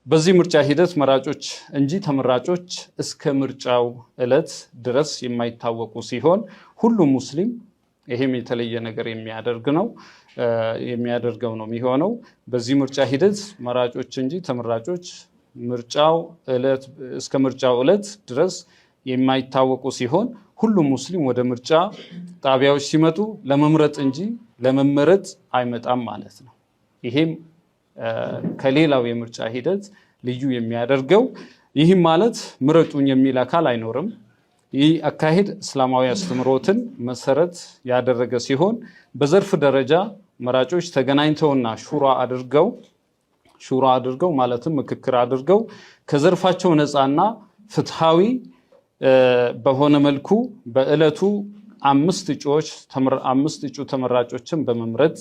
በዚህ ምርጫ ሂደት መራጮች እንጂ ተመራጮች እስከ ምርጫው ዕለት ድረስ የማይታወቁ ሲሆን ሁሉም ሙስሊም ይሄም የተለየ ነገር የሚያደርገው ነው የሚሆነው። በዚህ ምርጫ ሂደት መራጮች እንጂ ተመራጮች እስከ ምርጫው ዕለት ድረስ የማይታወቁ ሲሆን ሁሉም ሙስሊም ወደ ምርጫ ጣቢያዎች ሲመጡ ለመምረጥ እንጂ ለመመረጥ አይመጣም ማለት ነው። ይሄም ከሌላው የምርጫ ሂደት ልዩ የሚያደርገው ይህም ማለት ምረጡኝ የሚል አካል አይኖርም። ይህ አካሄድ እስላማዊ አስተምህሮትን መሰረት ያደረገ ሲሆን በዘርፍ ደረጃ መራጮች ተገናኝተውና ሹራ አድርገው ማለትም ምክክር አድርገው ከዘርፋቸው ነፃና ፍትሃዊ በሆነ መልኩ በዕለቱ 5 እጩ ተመራጮችን በመምረጥ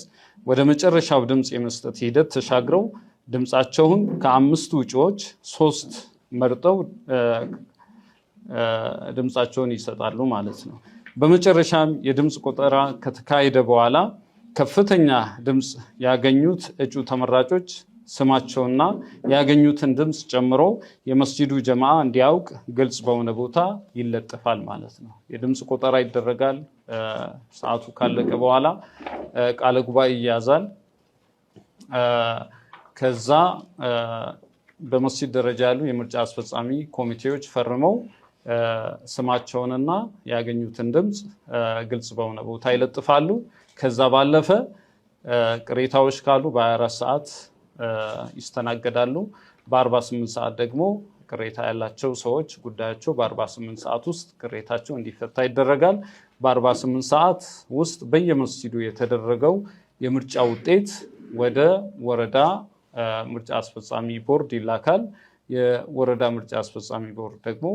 ወደ መጨረሻው ድምጽ የመስጠት ሂደት ተሻግረው ድምጻቸውን ከ5ቱ እጩዎች 3 መርጠው ድምጻቸውን ይሰጣሉ ማለት ነው። በመጨረሻም የድምጽ ቆጠራ ከተካሄደ በኋላ ከፍተኛ ድምጽ ያገኙት እጩ ተመራጮች ስማቸውና ያገኙትን ድምጽ ጨምሮ የመስጂዱ ጀማዓ እንዲያውቅ ግልጽ በሆነ ቦታ ይለጠፋል ማለት ነው። የድምጽ ቆጠራ ይደረጋል። ሰዓቱ ካለቀ በኋላ ቃለ ጉባኤ ይያዛል። ከዛ በመስጂድ ደረጃ ያሉ የምርጫ አስፈጻሚ ኮሚቴዎች ፈርመው ስማቸውንና ያገኙትን ድምጽ ግልጽ በሆነ ቦታ ይለጥፋሉ። ከዛ ባለፈ ቅሬታዎች ካሉ በ24 ሰዓት ይስተናገዳሉ። በ48 ሰዓት ደግሞ ቅሬታ ያላቸው ሰዎች ጉዳያቸው በ48 ሰዓት ውስጥ ቅሬታቸው እንዲፈታ ይደረጋል። በ48 ሰዓት ውስጥ በየመስጂዱ የተደረገው የምርጫ ውጤት ወደ ወረዳ ምርጫ አስፈጻሚ ቦርድ ይላካል። የወረዳ ምርጫ አስፈጻሚ ቦርድ ደግሞ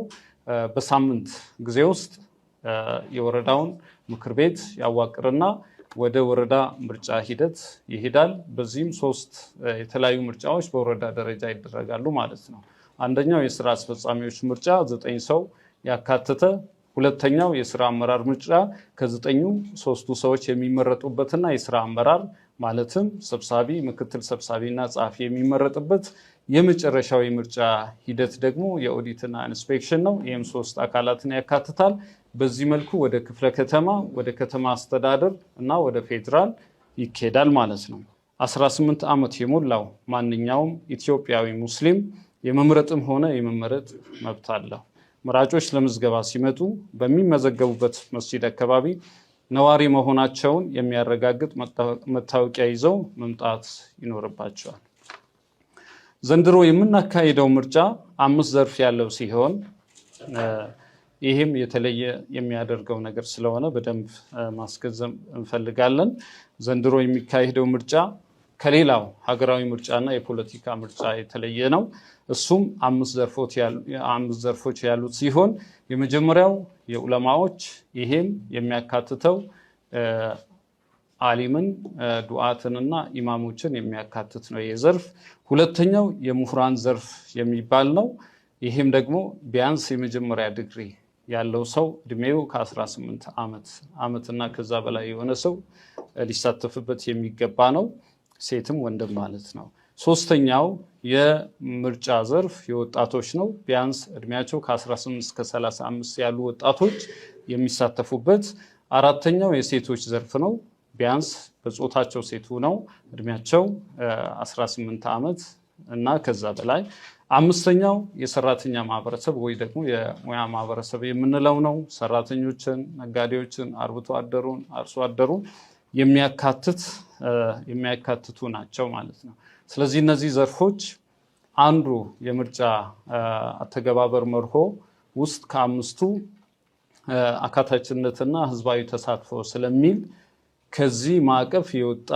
በሳምንት ጊዜ ውስጥ የወረዳውን ምክር ቤት ያዋቅርና ወደ ወረዳ ምርጫ ሂደት ይሄዳል። በዚህም 3 የተለያዩ ምርጫዎች በወረዳ ደረጃ ይደረጋሉ ማለት ነው። አንደኛው የስራ አስፈጻሚዎች ምርጫ 9 ሰው ያካተተ፣ ሁለተኛው የስራ አመራር ምርጫ ከ9ኙ 3ቱ ሰዎች የሚመረጡበትና የስራ አመራር ማለትም ሰብሳቢ፣ ምክትል ሰብሳቢና ጸሐፊ የሚመረጥበት፣ የመጨረሻው የምርጫ ሂደት ደግሞ የኦዲትና ኢንስፔክሽን ነው። ይህም 3 አካላትን ያካትታል። በዚህ መልኩ ወደ ክፍለ ከተማ፣ ወደ ከተማ አስተዳደር እና ወደ ፌዴራል ይካሄዳል ማለት ነው። 18 ዓመት የሞላው ማንኛውም ኢትዮጵያዊ ሙስሊም የመምረጥም ሆነ የመመረጥ መብት አለው። መራጮች ለምዝገባ ሲመጡ በሚመዘገቡበት መስጂድ አካባቢ ነዋሪ መሆናቸውን የሚያረጋግጥ መታወቂያ ይዘው መምጣት ይኖርባቸዋል። ዘንድሮ የምናካሄደው ምርጫ 5 ዘርፍ ያለው ሲሆን ይህም የተለየ የሚያደርገው ነገር ስለሆነ በደንብ ማስገንዘብ እንፈልጋለን። ዘንድሮ የሚካሄደው ምርጫ ከሌላው ሀገራዊ ምርጫና የፖለቲካ ምርጫ የተለየ ነው። እሱም 5 ዘርፎች ያሉት ሲሆን የመጀመሪያው የዑለማዎች፣ ይሄም የሚያካትተው አሊምን፣ ዱዓትንና ኢማሞችን የሚያካትት ነው የዘርፍ። ሁለተኛው የምሁራን ዘርፍ የሚባል ነው። ይህም ደግሞ ቢያንስ የመጀመሪያ ዲግሪ ያለው ሰው እድሜው ከ18 ዓመትና ከዛ በላይ የሆነ ሰው ሊሳተፍበት የሚገባ ነው። ሴትም ወንድም ማለት ነው። ሶስተኛው የምርጫ ዘርፍ የወጣቶች ነው። ቢያንስ እድሜያቸው ከ18 እስከ 35 ያሉ ወጣቶች የሚሳተፉበት። አራተኛው የሴቶች ዘርፍ ነው። ቢያንስ በጾታቸው ሴቱ ነው እድሜያቸው 18 ዓመት እና ከዛ በላይ። አምስተኛው የሰራተኛ ማህበረሰብ ወይ ደግሞ የሙያ ማህበረሰብ የምንለው ነው። ሰራተኞችን፣ ነጋዴዎችን፣ አርብቶ አደሩን፣ አርሶ አደሩን የሚያካትቱ ናቸው ማለት ነው። ስለዚህ እነዚህ ዘርፎች አንዱ የምርጫ አተገባበር መርሆ ውስጥ ከ5ቱ አካታችነትና ህዝባዊ ተሳትፎ ስለሚል ከዚህ ማዕቀፍ የወጣ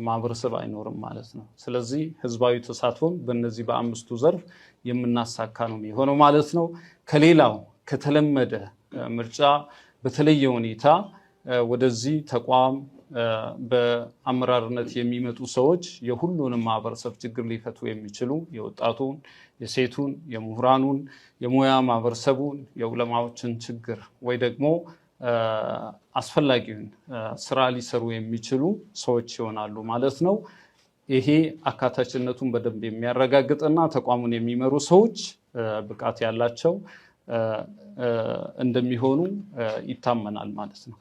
ማህበረሰብ አይኖርም ማለት ነው። ስለዚህ ህዝባዊ ተሳትፎን በእነዚህ በ5ቱ ዘርፍ የምናሳካ ነው የሚሆነው ማለት ነው። ከሌላው ከተለመደ ምርጫ በተለየ ሁኔታ ወደዚህ ተቋም በአመራርነት የሚመጡ ሰዎች የሁሉንም ማህበረሰብ ችግር ሊፈቱ የሚችሉ የወጣቱን፣ የሴቱን፣ የምሁራኑን፣ የሙያ ማህበረሰቡን፣ የዑለማዎችን ችግር ወይ ደግሞ አስፈላጊውን ስራ ሊሰሩ የሚችሉ ሰዎች ይሆናሉ ማለት ነው። ይሄ አካታችነቱን በደንብ የሚያረጋግጥና ተቋሙን የሚመሩ ሰዎች ብቃት ያላቸው እንደሚሆኑ ይታመናል ማለት ነው።